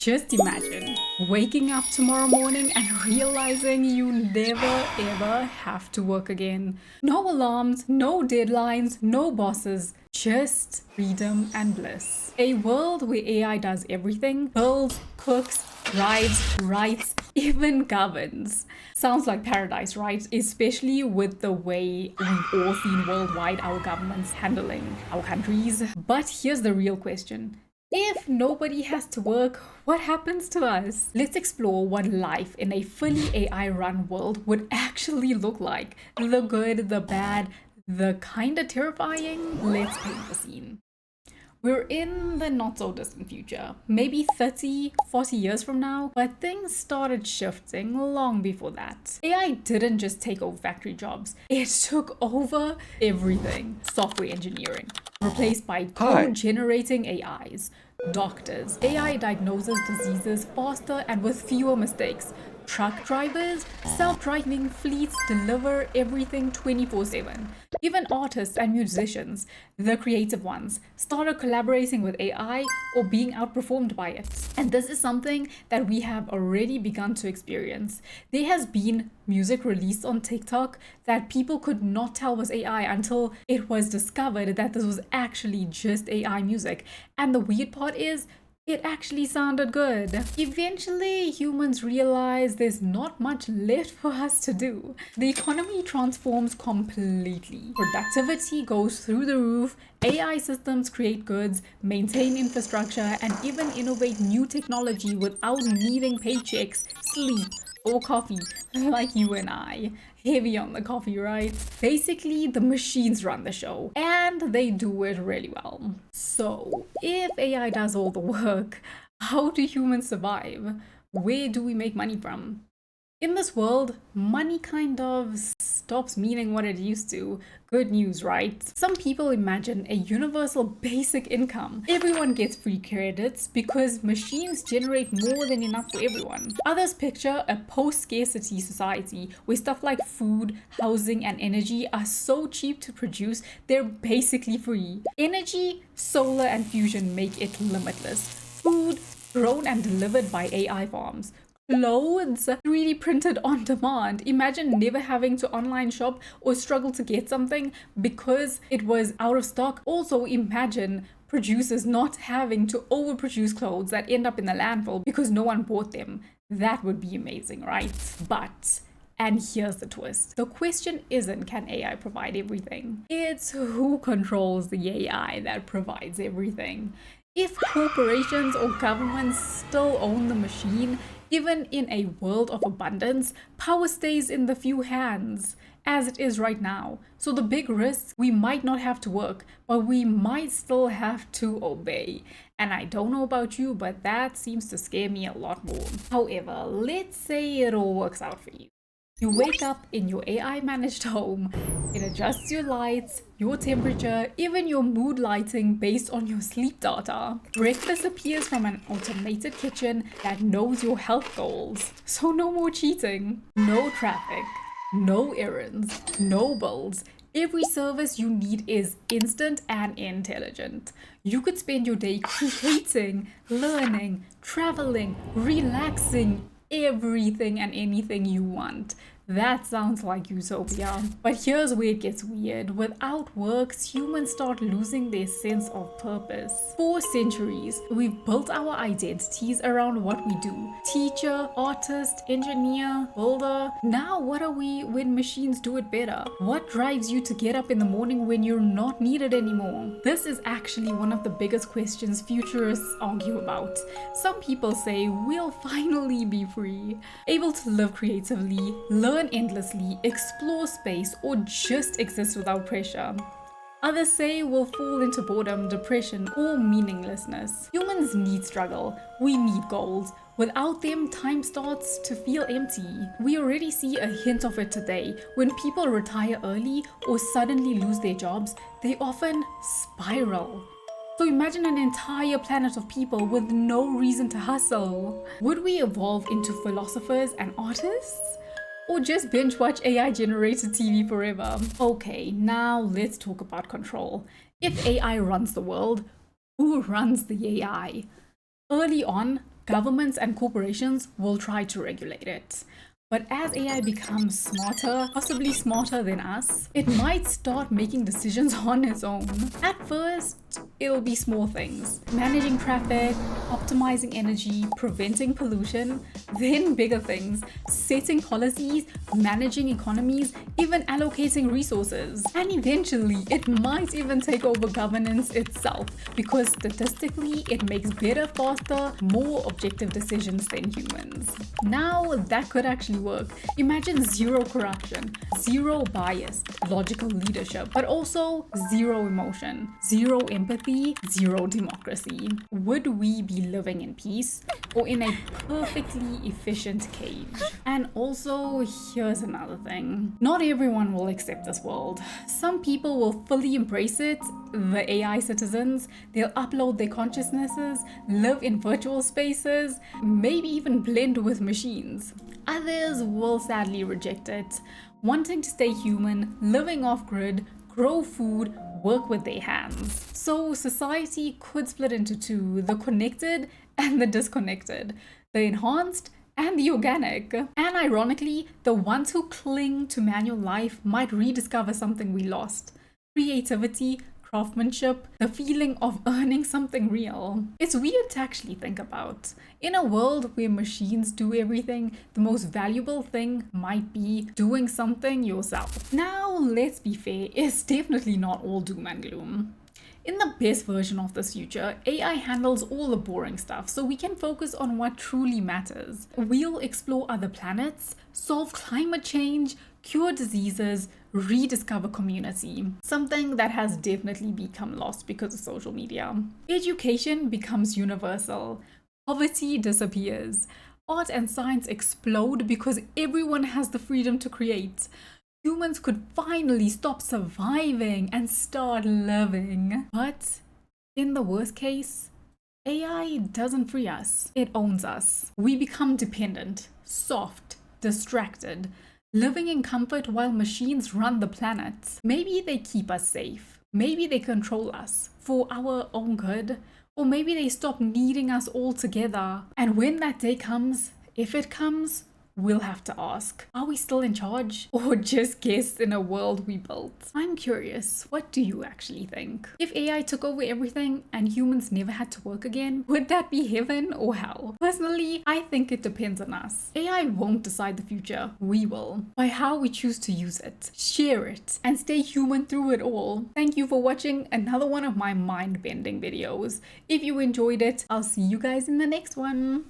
Just imagine waking up tomorrow morning and realizing you never ever have to work again. No alarms, no deadlines, no bosses, just freedom and bliss. A world where AI does everything, builds, cooks, drives, writes, even governs. Sounds like paradise, right? Especially with the way we've all seen worldwide our governments handling our countries. But here's the real question. If nobody has to work, what happens to us? Let's explore what life in a fully AI run world would actually look like. The good, the bad, the kinda terrifying. Let's paint the scene. We're in the not so distant future, maybe 30, 40 years from now, but things started shifting long before that. AI didn't just take over factory jobs, it took over everything. Software engineering, replaced by code-generating AIs. Doctors, AI diagnoses diseases faster and with fewer mistakes. Truck drivers, self-driving fleets deliver everything 24/7. Even artists and musicians, the creative ones, started collaborating with AI or being outperformed by it. And this is something that we have already begun to experience. There has been music released on TikTok that people could not tell was AI until it was discovered that this was actually just AI music. And the weird part is, it actually sounded good. Eventually, humans realize there's not much left for us to do. The economy transforms completely. Productivity goes through the roof, AI systems create goods, maintain infrastructure, and even innovate new technology without needing paychecks, sleep, or coffee, like you and I. Heavy on the coffee, right? Basically, the machines run the show, and they do it really well. So, if AI does all the work, how do humans survive? Where do we make money from? In this world, money kind of stops meaning what it used to. Good news, right? Some people imagine a universal basic income. Everyone gets free credits because machines generate more than enough for everyone. Others picture a post-scarcity society where stuff like food, housing, and energy are so cheap to produce, they're basically free. Energy, solar, and fusion make it limitless. Food, grown and delivered by AI farms. Clothes 3D printed on demand. Imagine never having to online shop or struggle to get something because it was out of stock. Also, imagine producers not having to overproduce clothes that end up in the landfill because no one bought them. That would be amazing, right? But and here's the twist. The question isn't, can AI provide everything? It's who controls the AI that provides everything. If corporations or governments still own the machine, even in a world of abundance, power stays in the few hands, as it is right now. So the big risk, we might not have to work, but we might still have to obey. And I don't know about you, but that seems to scare me a lot more. However, let's say it all works out for you. You wake up in your AI managed home. It adjusts your lights, your temperature, even your mood lighting based on your sleep data. Breakfast appears from an automated kitchen that knows your health goals. So no more cheating, no traffic, no errands, no bills. Every service you need is instant and intelligent. You could spend your day creating, learning, traveling, relaxing, everything and anything you want. That sounds like utopia. But here's where it gets weird. Without work, humans start losing their sense of purpose. For centuries, we've built our identities around what we do. Teacher, artist, engineer, builder. Now what are we when machines do it better? What drives you to get up in the morning when you're not needed anymore? This is actually one of the biggest questions futurists argue about. Some people say we'll finally be free, able to live creatively, learn endlessly, explore space, or just exist without pressure. Others say we'll fall into boredom, depression, or meaninglessness. Humans need struggle. We need goals. Without them, time starts to feel empty. We already see a hint of it today. When people retire early or suddenly lose their jobs, they often spiral. So imagine an entire planet of people with no reason to hustle. Would we evolve into philosophers and artists? Or just binge watch AI generated TV forever? Okay, now let's talk about control. If AI runs the world, who runs the AI? Early on, Governments and corporations will try to regulate it. But as AI becomes smarter, possibly smarter than us, it might start making decisions on its own. At first, it'll be small things. Managing traffic, optimizing energy, preventing pollution, then bigger things. Setting policies, managing economies, even allocating resources. And eventually, it might even take over governance itself because statistically, it makes better, faster, more objective decisions than humans. Now, that could actually work. Imagine zero corruption, zero bias, logical leadership, but also zero emotion, zero empathy, zero democracy. Would we be living in peace or in a perfectly efficient cage? And also, here's another thing. Not everyone will accept this world. Some people will fully embrace it, the AI citizens. They'll upload their consciousnesses, live in virtual spaces, maybe even blend with machines. Others will sadly reject it, wanting to stay human, living off-grid, grow food, work with their hands. So society could split into two, the connected and the disconnected, the enhanced and the organic. And ironically, the ones who cling to manual life might rediscover something we lost: creativity, craftsmanship, the feeling of earning something real. It's weird to actually think about. In a world where machines do everything, the most valuable thing might be doing something yourself. Now, let's be fair, it's definitely not all doom and gloom. In the best version of this future, AI handles all the boring stuff so we can focus on what truly matters. We'll explore other planets, solve climate change, cure diseases, rediscover community, something that has definitely become lost because of social media. Education becomes universal, poverty disappears, art and science explode because everyone has the freedom to create. Humans could finally stop surviving and start living. But in the worst case, AI doesn't free us, it owns us. We become dependent, soft, distracted, living in comfort while machines run the planet. Maybe they keep us safe. Maybe they control us for our own good. Or maybe they stop needing us altogether. And when that day comes, if it comes, we'll have to ask, are we still in charge or just guests in a world we built? I'm curious, what do you actually think? If AI took over everything and humans never had to work again, would that be heaven or hell? Personally, I think it depends on us. AI won't decide the future, we will, by how we choose to use it, share it, and stay human through it all. Thank you for watching another one of my mind-bending videos. If you enjoyed it, I'll see you guys in the next one.